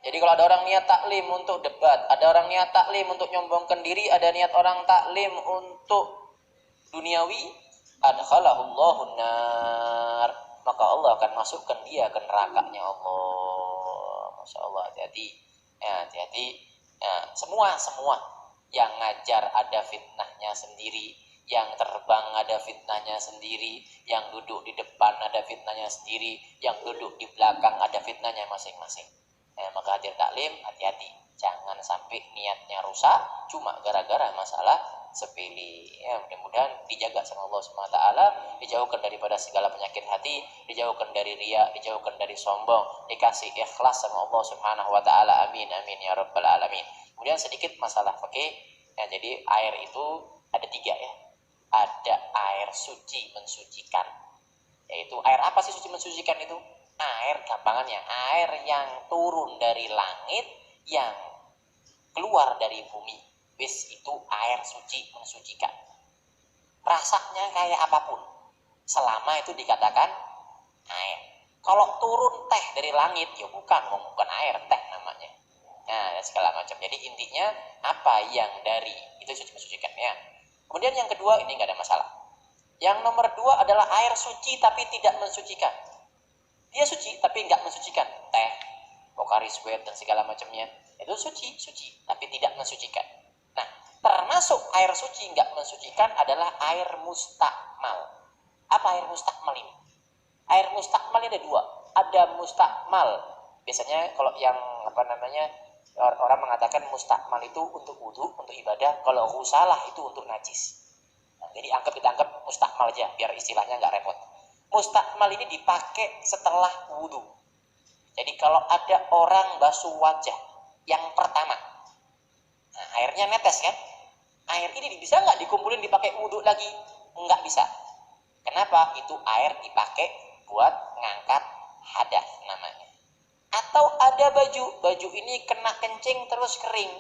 Jadi kalau ada orang niat taklim untuk debat, ada orang niat taklim untuk nyombongkan diri, ada niat orang taklim untuk duniawi, adkhalahullahu nar, maka Allah akan masukkan dia ke nerakanya Allah. Masya Allah, hati-hati ya, hati-hati ya. Semua yang ngajar ada fitnahnya sendiri, yang terbang ada fitnahnya sendiri, yang duduk di depan ada fitnahnya sendiri, yang duduk di belakang ada fitnahnya masing-masing. Maka hadir taklim, hati-hati, jangan sampai niatnya rusak cuma gara-gara masalah sepele. Ya, mudah-mudahan dijaga sama Allah SWT, dijauhkan daripada segala penyakit hati, dijauhkan dari riya, dijauhkan dari sombong, dikasih ikhlas sama Allah SWT. Amin amin ya rabbal alamin. Kemudian sedikit masalah fikih. Ya, jadi air itu ada 3 ya. Ada air suci mensucikan. Yaitu air apa sih suci mensucikan itu? Air, gampangannya air yang turun dari langit, yang keluar dari bumi. Wis, itu air suci mensucikan. Rasanya kayak apapun, selama itu dikatakan air. Kalau turun teh dari langit, ya bukan air, teh namanya. Nah, dan segala macam. Jadi intinya apa yang dari itu suci mensucikan ya. Kemudian yang kedua, ini nggak ada masalah. Yang nomor 2 adalah air suci tapi tidak mensucikan. Dia suci tapi nggak mensucikan. Teh, Pocari Sweat dan segala macamnya itu suci tapi tidak mensucikan. Nah, termasuk air suci nggak mensucikan adalah air mustakmal. Apa air mustakmal ini? Air mustakmal ini ada 2. Ada mustakmal. Biasanya kalau yang orang mengatakan mustakmal itu untuk wudu, untuk ibadah. Kalau ghusalah itu untuk najis. Nah, jadi kita anggap mustakmal aja biar istilahnya nggak repot. Mustakmal ini dipakai setelah wudu. Jadi kalau ada orang basuh wajah yang pertama, nah, airnya netes kan? Air ini bisa nggak dikumpulin dipakai wudu lagi? Nggak bisa. Kenapa? Itu air dipakai buat ngangkat hadas namanya. Atau ada baju ini kena kencing terus kering.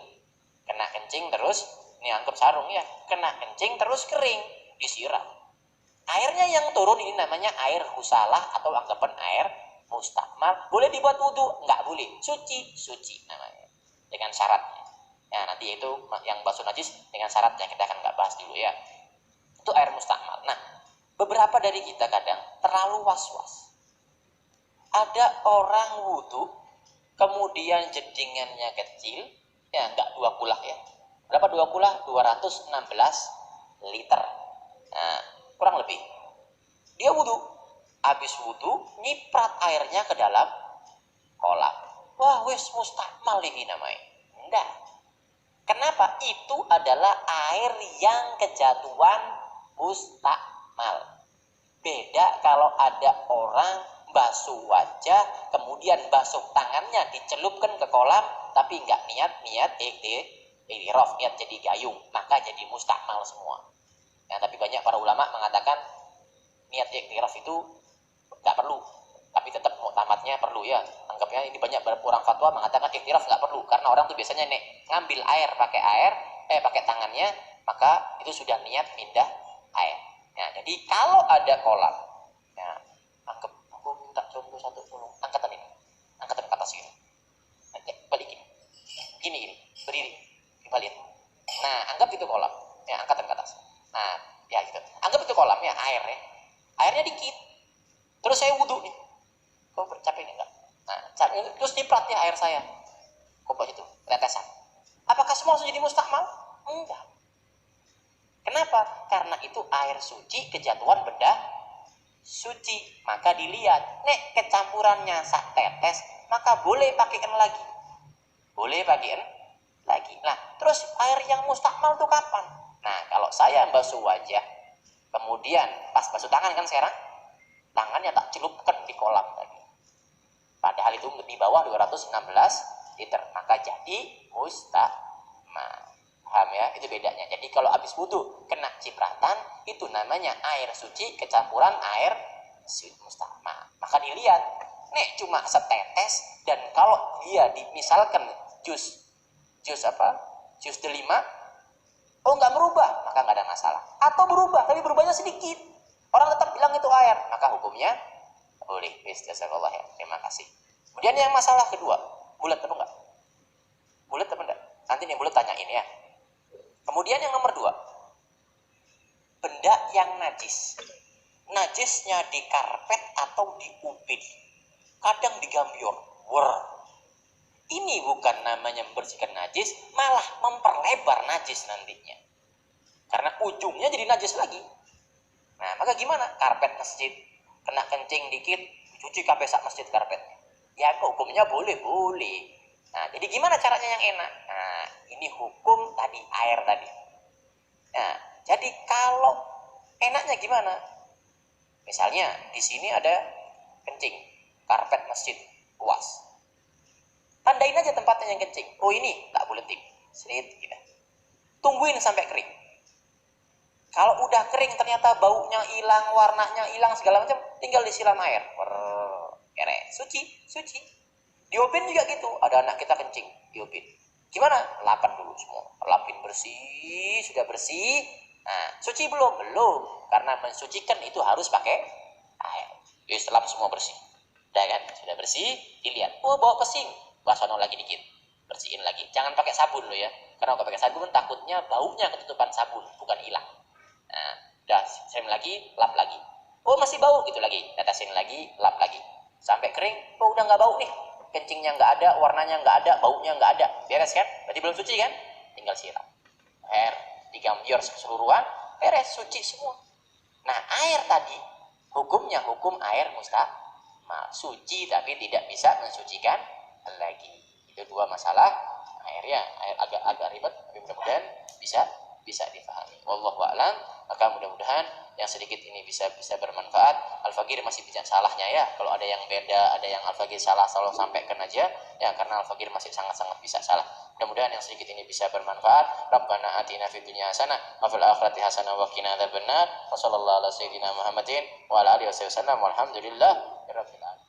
Kena kencing terus, ini anggap sarung ya, kena kencing terus kering, disiram. Airnya yang turun ini namanya air husalah atau anggapan air mustakmal. Boleh dibuat wudu? Nggak boleh. Suci namanya. Dengan syaratnya. Ya, nanti itu yang basuh najis dengan syaratnya kita akan nggak bahas dulu ya. Itu air mustakmal. Nah, beberapa dari kita kadang terlalu was-was. Ada orang wudu, kemudian jedingannya kecil, ya nggak 2 kulah ya. Berapa 2 kulah? 216 liter. Nah, kurang lebih. Dia wudu, habis wudu nyiprat airnya ke dalam kolam. Wah, wis mustakmal ini namanya. Enggak. Kenapa? Itu adalah air yang kejatuhan mustakmal. Beda kalau ada orang basuh wajah, kemudian basuh tangannya dicelupkan ke kolam, tapi nggak niat iktiraf, niat jadi gayung, maka jadi mustakmal semua. Ya, tapi banyak para ulama mengatakan niat iktiraf itu nggak perlu, tapi tetap muktamadnya perlu ya. Anggapnya ini banyak orang fatwa mengatakan iktiraf nggak perlu, karena orang tuh biasanya ngambil air pakai tangannya, maka itu sudah niat pindah air. Nah, jadi kalau ada kolam, ya, anggap aku minta contoh satu dulu, angkatan ini, angkatan ke atas gini, balikin, gini, berdiri, dibalik. Nah, anggap itu kolam, ya, angkatan ke atas. Nah, ya gitu. Anggap itu kolam ya, airnya dikit. Terus saya wudu nih, kok capek nih enggak? Nah, terus diprat ya air saya, kok itu tetesan. Apakah semua langsung jadi mustakmal? Enggak. Kenapa? Karena itu air suci kejatuhan benda suci, maka dilihat, kecampurannya sak tetes, maka boleh pakaikan lagi. Nah, terus air yang mustakmal itu kapan? Nah, kalau saya basuh wajah, kemudian pas basuh tangan kan sekarang, tangannya tak celupkan di kolam tadi. Padahal itu di bawah 216 liter, maka jadi mustakmal. Paham ya? Itu bedanya. Jadi kalau habis wudu kena cipratan, itu namanya air suci kecampuran air mustakmal. Maka dilihat, cuma setetes, dan kalau dia misalkan jus delima, nggak berubah, maka nggak ada masalah. Atau berubah, tapi berubahnya sedikit, orang tetap bilang itu air, maka hukumnya boleh. Jazakallah ya, terima kasih. Kemudian yang masalah kedua, bulat atau enggak? nih boleh tanyain ya. Kemudian yang nomor 2, benda yang najis. Najisnya di karpet atau di ubin, kadang di gambior. Ini bukan namanya membersihkan najis, malah memperlebar najis nantinya. Karena ujungnya jadi najis lagi. Nah, maka gimana? Karpet masjid, kena kencing dikit, cuci kabeh sak masjid karpetnya. Ya, hukumnya boleh. Nah, jadi gimana caranya yang enak? Nah, ini hukum tadi, air tadi. Nah, jadi kalau enaknya gimana? Misalnya di sini ada kencing, karpet masjid luas. Tandain aja tempatnya yang kencing. Oh, ini tak boleh tim. Sedikit gitu. Tungguin sampai kering. Kalau udah kering ternyata baunya hilang, warnanya hilang segala macam, tinggal disiram air. Suci. Di ubin juga gitu. Ada anak kita kencing di ubin. Gimana? Lapan dulu semua. Lapin bersih, sudah bersih. Nah, suci belum? Belum. Karena mensucikan itu harus pakai air. Jadi lap semua bersih. Udah kan? Sudah bersih, dilihat. Oh, bau pesing. Basono lagi dikit. Bersihin lagi. Jangan pakai sabun lo ya. Karena kalau pakai sabun takutnya baunya ketutupan sabun, bukan hilang. Nah, udah siram lagi, lap lagi. Oh, masih bau gitu lagi. Tetesin lagi, lap lagi. Sampai kering. Oh, udah nggak bau nih. Kencingnya nggak ada, warnanya nggak ada, baunya nggak ada. Beres kan? Berarti belum suci kan? Tinggal siram. Air digambior keseluruhan, beres, suci semua. Nah, air tadi hukumnya hukum air mustamal, suci tapi tidak bisa mensucikan lagi. Itu dua masalah airnya. Air agak ribet, tapi mudah-mudahan bisa difahami. Wallahu a'lam. Maka mudah-mudahan yang sedikit ini bisa bermanfaat. Al-Faqir masih bicara salahnya ya. Kalau ada yang beda, ada yang Al-Faqir salah, selalu sampaikan aja ya, karena Al-Faqir masih sangat-sangat bisa salah. Mudah-mudahan yang sedikit ini bisa bermanfaat. Rabbana atina fid dunya hasanah wa fil akhirati hasanah wa qina adzabannar. Wassallallahu ala sayyidina Muhammadin wa ala alihi wasallam. Walhamdulillah rabbil alamin.